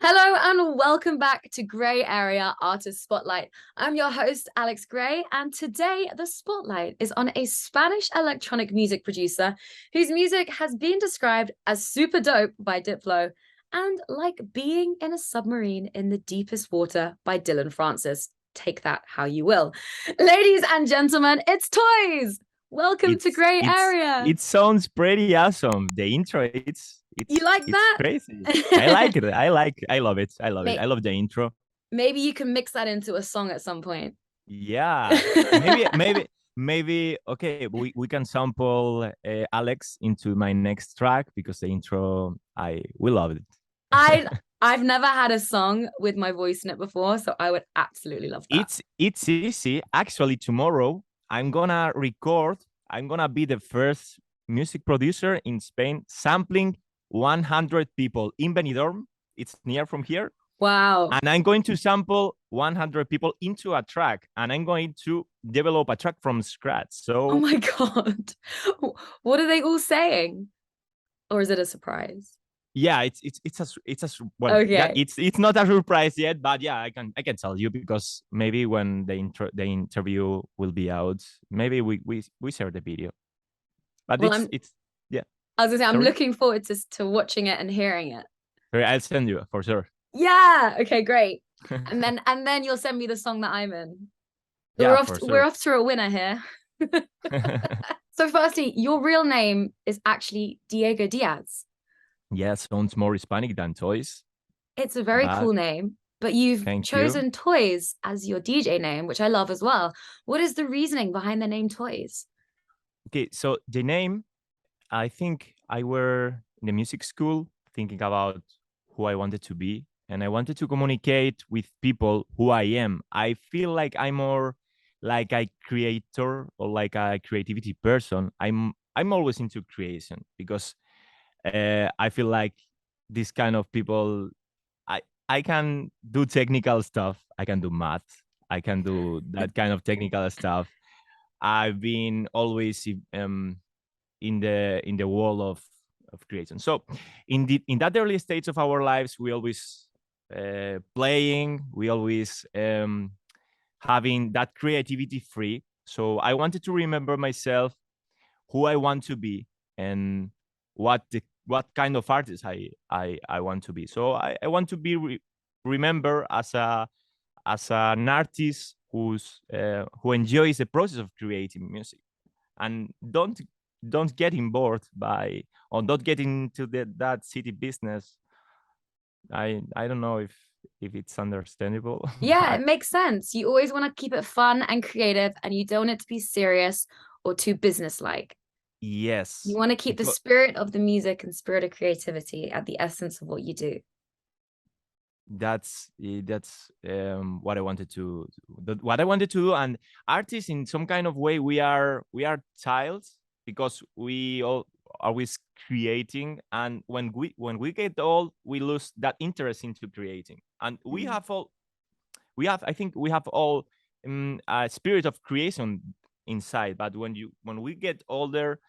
Hello and welcome back to Grey Area Artist Spotlight. I'm your host, Alex Gray, and today the spotlight is on a Spanish electronic music producer whose music has been described as super dope by Diplo and like being in a submarine in the deepest water by Dillon Francis. Take that how you will. Ladies and gentlemen, it's Toyzz. Welcome to Grey Area. It sounds pretty awesome. The intro, You like it's that? crazy. I like it. I love it. I love it. I love the intro. Maybe you can mix that into a song at some point. Yeah, maybe. Okay, we can sample Alex into my next track because the intro, we love it. I've never had a song with my voice in it before, so I would absolutely love that. It's easy. Actually, tomorrow I'm gonna be the first music producer in Spain sampling 100 people in Benidorm. It's near from here. Wow. And I'm going to sample 100 people into a track, and I'm going to develop a track from scratch. So, oh my God. What are they all saying? Or is it a surprise? Yeah, it's well, okay. It's not a surprise yet, but yeah, I can tell you because maybe when the interview will be out, maybe we share the video. But well, it's yeah. I was gonna say I'm looking forward to watching it and hearing it. I'll send you for sure. Yeah. Okay. Great. and then you'll send me the song that I'm in. Yeah, we're off to a winner here. So, firstly, your real name is actually Diego Diaz. Yeah, sounds more Hispanic than Toyzz. It's a very cool name, but you've chosen Toyzz as your DJ name, which I love as well. What is the reasoning behind the name Toyzz? Okay, so the name, I think I were in the music school thinking about who I wanted to be, and I wanted to communicate with people who I am. I feel like I'm more like a creator or like a creativity person. I'm always into creation because I feel like this kind of people, I can do technical stuff. I can do math. I can do that kind of technical stuff. I've been always in the world of creation. So in that early stage of our lives, we always playing. We always having that creativity free. So I wanted to remember myself, who I want to be, and what kind of artist I want to be. So I want to be remembered as an artist who enjoys the process of creating music, and don't get bored by or don't get into that city business. I don't know if it's understandable. Yeah, it makes sense. You always want to keep it fun and creative, and you don't want it to be serious or too business-like. Yes. You want to keep the spirit of the music and spirit of creativity at the essence of what you do. That's what I wanted to do. And artists, in some kind of way, we are child because we all always creating, and when we get old, we lose that interest into creating. And I think we have all a spirit of creation inside, but when we get older,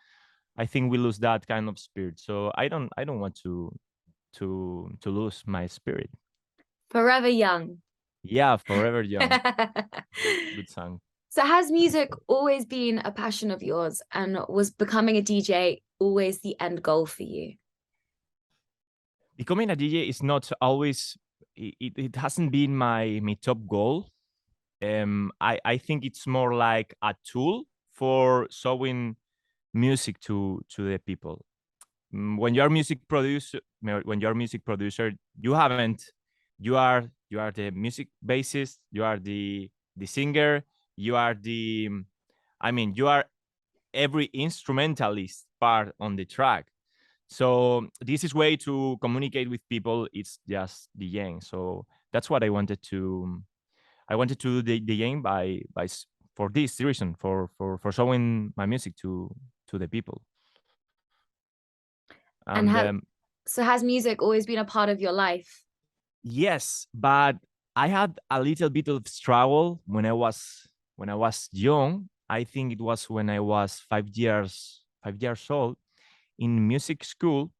I think we lose that kind of spirit. So I don't want to lose my spirit. Forever young. Yeah, forever young. Good song. So has music always been a passion of yours, and was becoming a DJ always the end goal for you? Becoming a DJ is not always, it hasn't been my top goal. I think it's more like a tool for showing music to the people. When you're a music producer, you are the music bassist, you are the singer, you are you are every instrumentalist part on the track. So this is way to communicate with people. It's just the yang. So that's what I wanted to do the yang by for this reason, for showing my music to the people. So has music always been a part of your life? Yes, but I had a little bit of struggle when I was young. I think it was when I was 5 years old. in music school,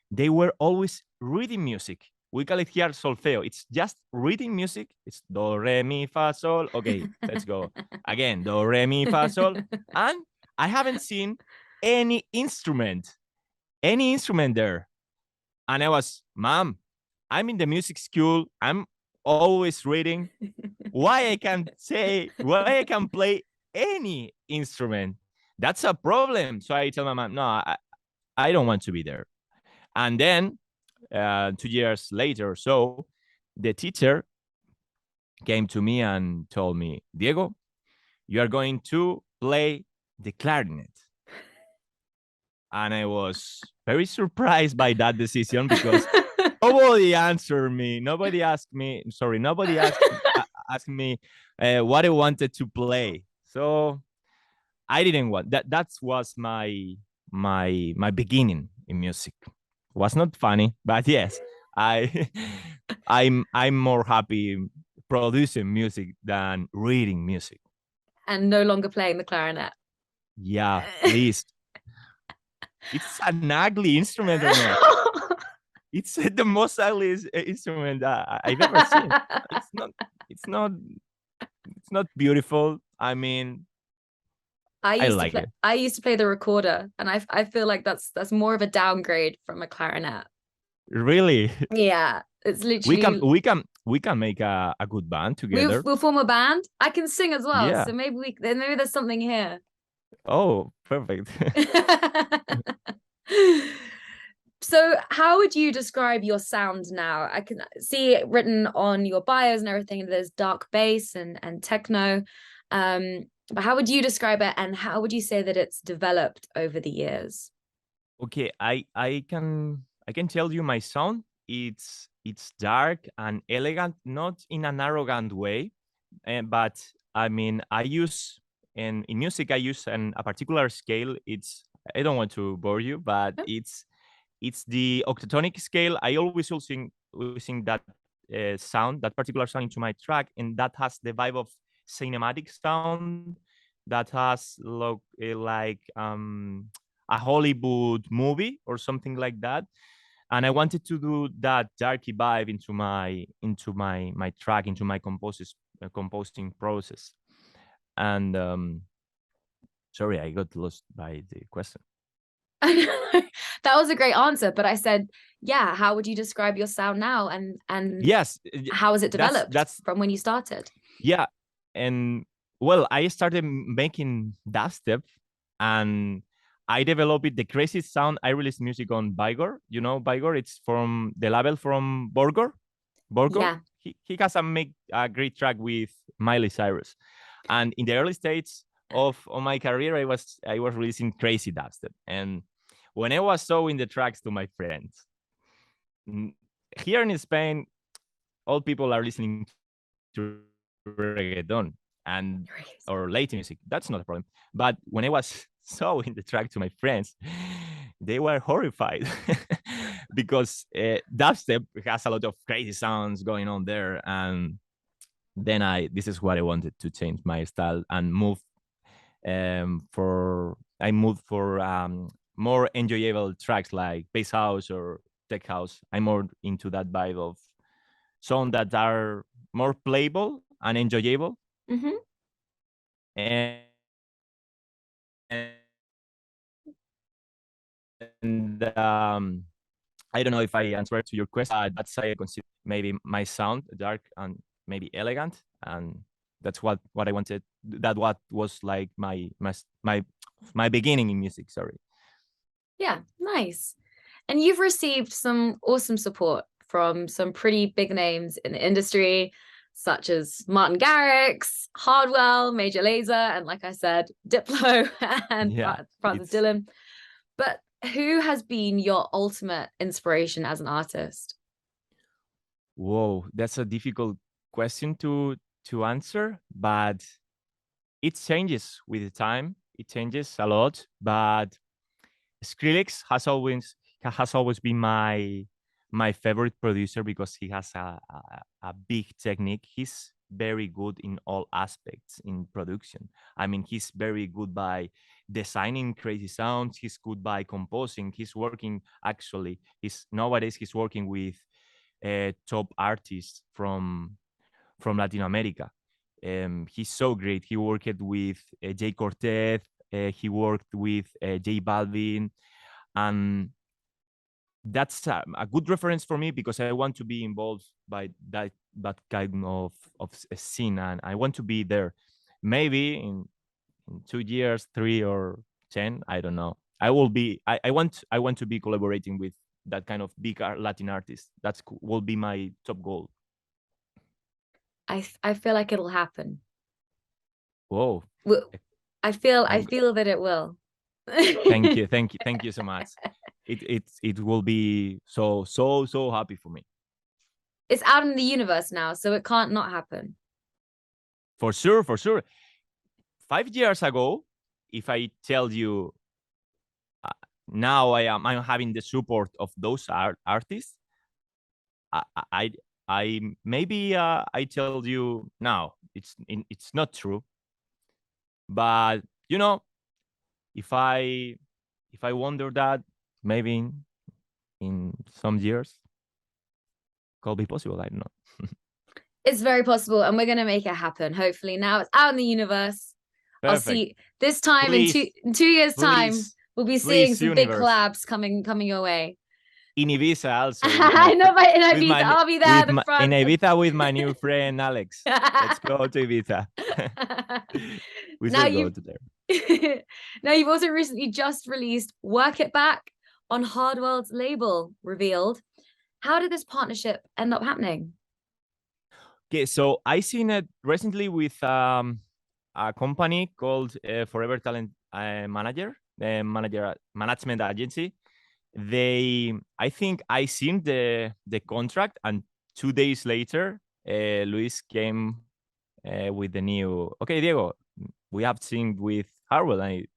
they were always reading music. We call it here solfeo. It's just reading music. It's do, re, mi, fa, sol. Okay, let's go again. Do, re, mi, fa, sol. And I haven't seen any instrument there. And I was, Mom, I'm in the music school. I'm always reading. Why I can play any instrument? That's a problem. So I tell my mom, no, I don't want to be there. And then 2 years later or so, the teacher came to me and told me, Diego, you are going to play the clarinet. And I was very surprised by that decision because nobody answered me. Nobody asked me. Sorry, nobody asked me what I wanted to play. So I didn't want that. That was my beginning in music. Was not funny, but yes, I I'm more happy producing music than reading music. And no longer playing the clarinet. Yeah, please. It's an ugly instrument or not? It's the most ugliest instrument I've ever seen. It's not. It's not. It's not beautiful. I mean, I like it. I used to play the recorder, and I feel like that's more of a downgrade from a clarinet. Really? Yeah, it's literally. We can make a good band together. We'll form a band. I can sing as well, Yeah. so maybe there's something here. Oh, perfect. So how would you describe your sound now? I can see it written on your bios and everything. There's dark bass and techno. But how would you describe it, and how would you say that it's developed over the years? Okay, I can tell you my sound. It's dark and elegant, not in an arrogant way, but I mean I use in music I use a particular scale. I don't want to bore you, but it's the octatonic scale. I always using that sound, that particular sound into my track, and that has the vibe of cinematic sound that has like a Hollywood movie or something like that. And I wanted to do that darky vibe into my track, into my composing process. And sorry, I got lost by the question. That was a great answer, but I said, yeah, how would you describe your sound now, and yes, how has it developed that's from when you started? Yeah, and well, I started making dubstep, and I developed the crazy sound. I released music on Vigor. You know Vigor? It's from the label from Borgor. Yeah. He has a great track with Miley Cyrus, and in the early stages of my career, I was releasing crazy dubstep, and when I was showing the tracks to my friends here in Spain, all people are listening to reggaeton and or Latin music. That's not a problem. But when I was showing the track to my friends, they were horrified because dubstep has a lot of crazy sounds going on there. And then this is what I wanted to change my style and move for more enjoyable tracks like bass house or tech house. I'm more into that vibe of songs that are more playable and enjoyable. Mm-hmm. And I don't know if I answered to your question. That's I consider maybe my sound dark and maybe elegant, and that's what I wanted. That what was like my beginning in music. Sorry. Yeah, nice. And you've received some awesome support from some pretty big names in the industry, such as Martin Garrix, Hardwell, Major Lazer, and like I said, Diplo and Francis Dillon. But who has been your ultimate inspiration as an artist? Whoa, that's a difficult question to answer, but it changes with the time. It changes a lot, but Skrillex has always been my favorite producer because he has a big technique. He's very good in all aspects in production. I mean, he's very good by designing crazy sounds. He's good by composing. He's working actually. Nowadays he's working with top artists from Latin America. He's so great. He worked with Jay Cortez. He worked with J Balvin, and that's a good reference for me because I want to be involved by that kind of a scene, and I want to be there. Maybe in 2 years, 3 or 10, I don't know. I want to be collaborating with that kind of big Latin artist. Will be my top goal. I feel like it'll happen. Whoa. I feel that it will. Thank you so much. It will be so happy for me. It's out in the universe now, so it can't not happen. For sure. 5 years ago, if I tell you now I'm having the support of those artists, I maybe I tell you now it's not true. But you know, if I wonder that maybe in some years could be possible. I don't know. It's very possible, and we're gonna make it happen. Hopefully, now it's out in the universe. Perfect. I'll see this time please, in 2 years' time. We'll be seeing some universe. big collabs coming your way. In Ibiza also. I know, but in Ibiza, I'll be there at the front. In Ibiza with my new friend Alex. Let's go to Ibiza. We should go to there. Now, you've also recently just released Work It Back on Hardwell's label, Revealed. How did this partnership end up happening? Okay, so I seen it recently with a company called Forever Talent Management Agency. I think I seen the contract, and 2 days later, Luis came with the new. Okay, Diego, we have seen with Hardwell. I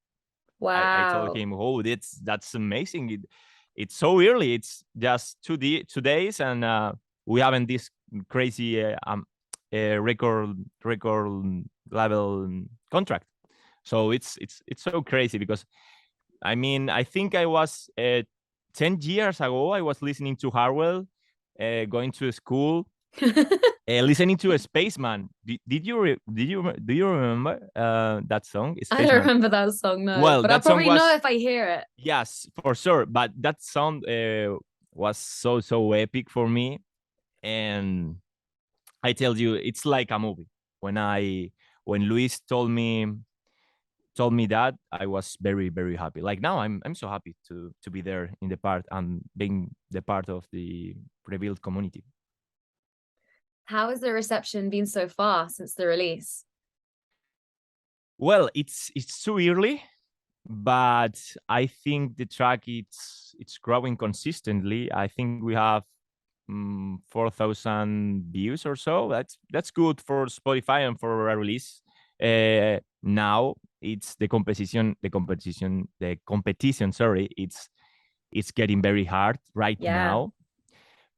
told him, oh, that's amazing. It's so early. It's just 2 days, and we haven't this crazy record level contract. So it's so crazy because, I mean, I think I was 10 years ago, I was listening to Hardwell, going to school, listening to a Spaceman. Do you remember that song? Spaceman? I don't remember that song, no. Well, but I'll probably know if I hear it. Yes, for sure. But that song was so epic for me, and I tell you, it's like a movie. When Luis told me that, I was very, very happy. Like now I'm so happy to be there in the part and being the part of the Revealed community. How has the reception been so far since the release? Well, it's too early, but I think the track it's growing consistently. I think we have 4,000 views or so. That's good for Spotify and for a release. Now it's the competition. Sorry, it's getting very hard right now.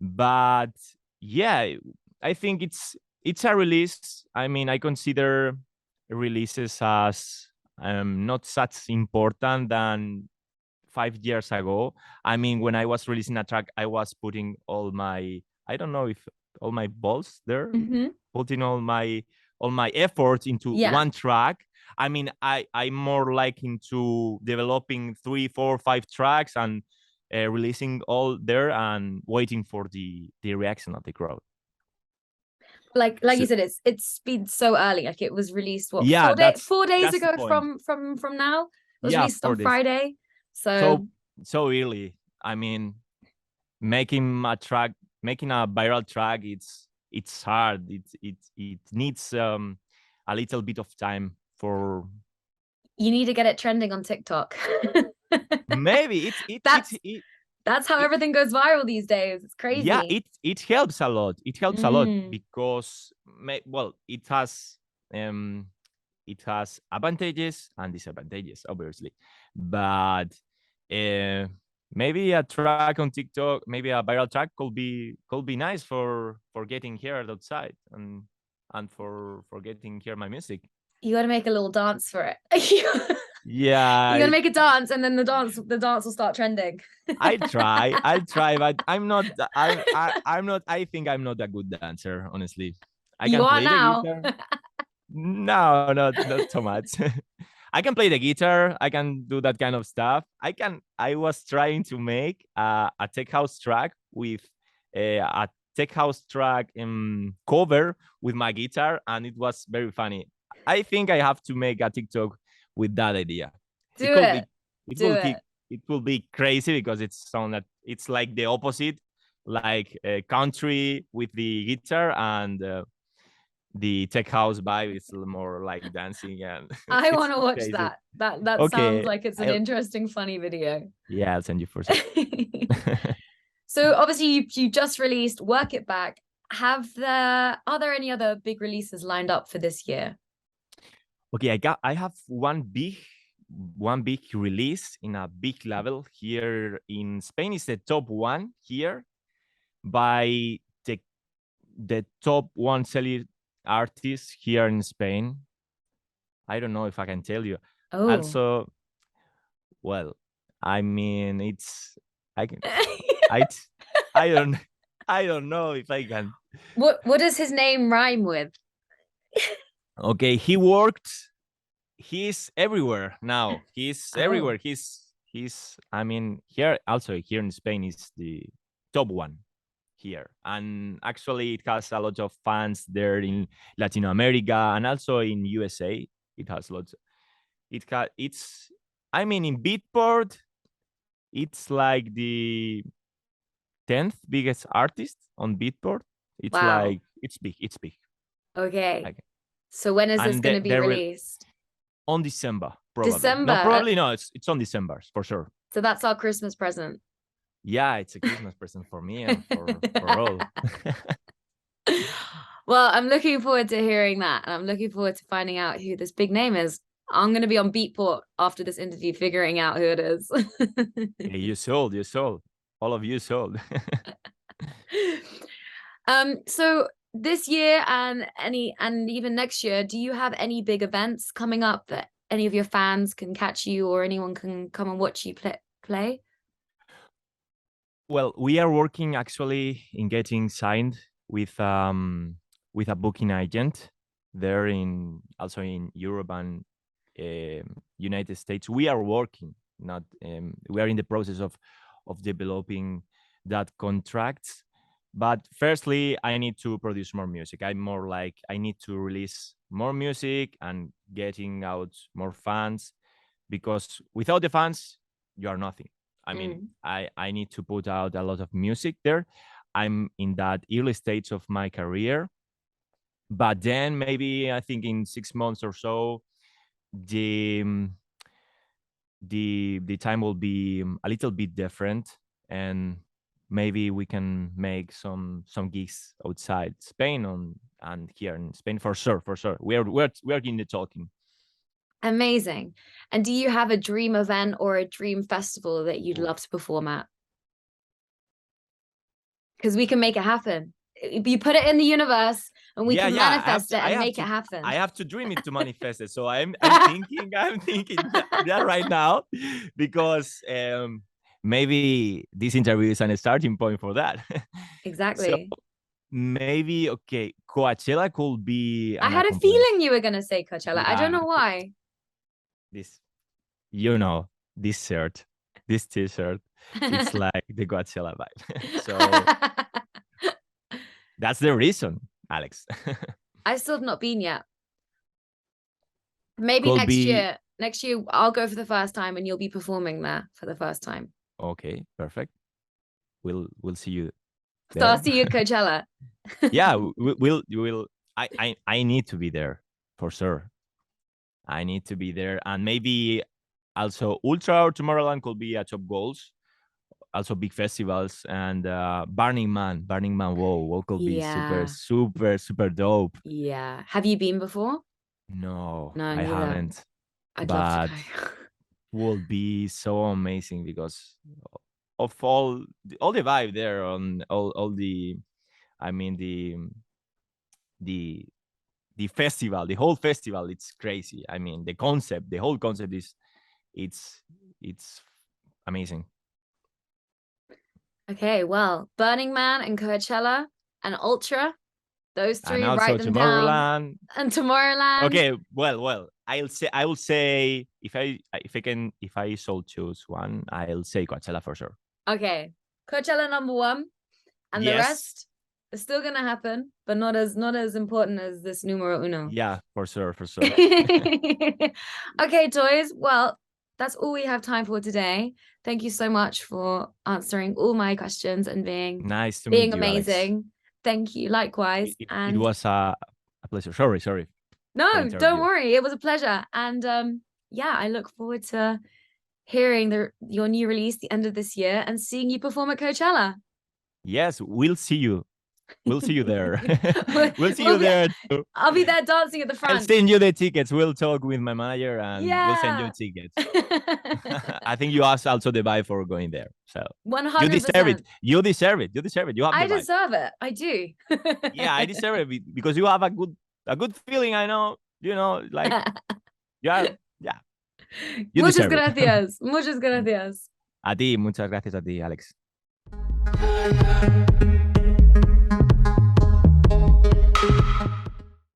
But yeah, I think it's a release. I mean, I consider releases as not such important than 5 years ago. I mean, when I was releasing a track, I was putting all my, I don't know if all my balls there, putting all my efforts into one track. I mean, I'm more like into developing 3, 4, 5 tracks and releasing all there and waiting for the reaction of the crowd. Like you said, it's been so early. Like it was released 4 days ago from now. It was released on Friday. So early. I mean, making a viral track, it's hard. It needs a little bit of time for. You need to get it trending on TikTok. Maybe that's how everything goes viral these days. It's crazy. Yeah, it helps a lot. It helps a lot because it has advantages and disadvantages, obviously. But maybe a track on TikTok, maybe a viral track could be nice for getting heard outside. And and for getting hear my music. You got to make a little dance for it. Yeah, You got to make a dance, and then the dance will start trending. I'll try, but I'm not. I think I'm not a good dancer, honestly. I You can are play the now. guitar. No, not so much. I can play the guitar. I can do that kind of stuff. I was trying to make a tech house track with a tech house track cover with my guitar, and it was very funny. I think I have to make a TikTok with that idea. It Do could it. be. It Do will it. keep. It will be crazy because it's like the opposite, like country with the guitar and the tech house vibe is more like dancing and I it's want to watch crazy. that. That sounds Okay, like it's an interesting, funny video. yeah, I'll send you for sure. So obviously you just released Work It Back. Are there any other big releases lined up for this year? Okay, I have one big release in a big level here in Spain. Is the top one here by the top one selling artist here in Spain. I don't know if I can tell you. Oh. Also, well, I mean, it's I can I I don't I don't know if I can. What does his name rhyme with? Okay, he's everywhere now. He's Oh, everywhere. He's I mean, here in Spain is the top one here. And actually it has a lot of fans there in Latin America and also in USA. It has lots. It's I mean in Beatport, it's like the 10th biggest artist on Beatport. It's wow. like it's big. Okay. Like, So when is this and going to be released? on December probably. No, December. probably no. It's on December for sure. So that's our Christmas present. Yeah, it's a Christmas present for me and for all. Well, I'm looking forward to hearing that. And I'm looking forward to finding out who this big name is. I'm going to be on Beatport after this interview, figuring out who it is. Okay, you sold. All of you sold. So this year and even next year, do you have any big events coming up that any of your fans can catch you or anyone can come and watch you play? Well, we are working actually in getting signed with a booking agent there in also in Europe and United States. We are working, not we are in the process of developing that contract. But firstly, I need to produce more music. I'm more like I need to release more music and getting out more fans because without the fans, you are nothing. I mean, Mm. I need to put out a lot of music there. I'm in that early stage of my career, but then maybe I think in 6 months or so, the the time will be a little bit different, and maybe we can make some gigs outside Spain on and here in Spain for sure, for sure. We're in the talking. Amazing. And do you have a dream event or a dream festival that you'd Oof. love to perform at? Because we can make it happen. You put it in the universe and we Yeah, can yeah. manifest it and make it I happen. have to dream it to manifest it. So I'm thinking that right now because maybe this interview is a starting point for that. So Exactly. maybe okay, Coachella could be I an had a accompaniment. feeling you were going to say Coachella. I don't Yeah, know why. this this shirt, this T-shirt, it's like the Coachella vibe. So that's the reason, Alex. I still have not been yet. Maybe Could next be year. Next year, I'll go for the first time and you'll be performing there for the first time. okay, perfect. We'll see you So I'll there. see you at Coachella. Yeah, we'll. I need to be there for sure. I need to be there, and maybe also Ultra or Tomorrowland could be a top goals. Also big festivals and Burning Man. Whoa, could be Yeah. super dope. Yeah. Have you been before? No, No, I neither. haven't, I'd love to go. but will be so amazing because of all the vibe there on all the I mean the the festival, the whole festival, it's crazy. I mean, the whole concept is it's amazing. Okay, well, Burning Man and Coachella and Ultra, those three, And also write them down. Tomorrowland. And Tomorrowland. Okay, well, I will say if I shall choose one, I'll say Coachella for sure. Okay, Coachella number one, and the rest is still gonna happen, but not as important as this numero uno. Yeah, for sure. Okay, Toyzz. Well, that's all we have time for today. Thank you so much for answering all my questions and being nice to meet you, amazing. Alex. Thank you. Likewise. It was a pleasure. Sorry. No, don't worry. It was a pleasure. And yeah, I look forward to hearing your new release the end of this year and seeing you perform at Coachella. Yes, we'll see you. We'll see you there. We'll see you there too. I'll be there dancing at the front. I'll send you the tickets. We'll talk with my manager and we'll send you tickets. I think you asked also the vibe for going there. So 100%. you deserve it. You deserve it. You have I deserve it. I do. Yeah, I deserve it because you have a good feeling. I know. Like yeah. Muchas gracias. Muchas gracias. A ti, muchas gracias a ti, Alex.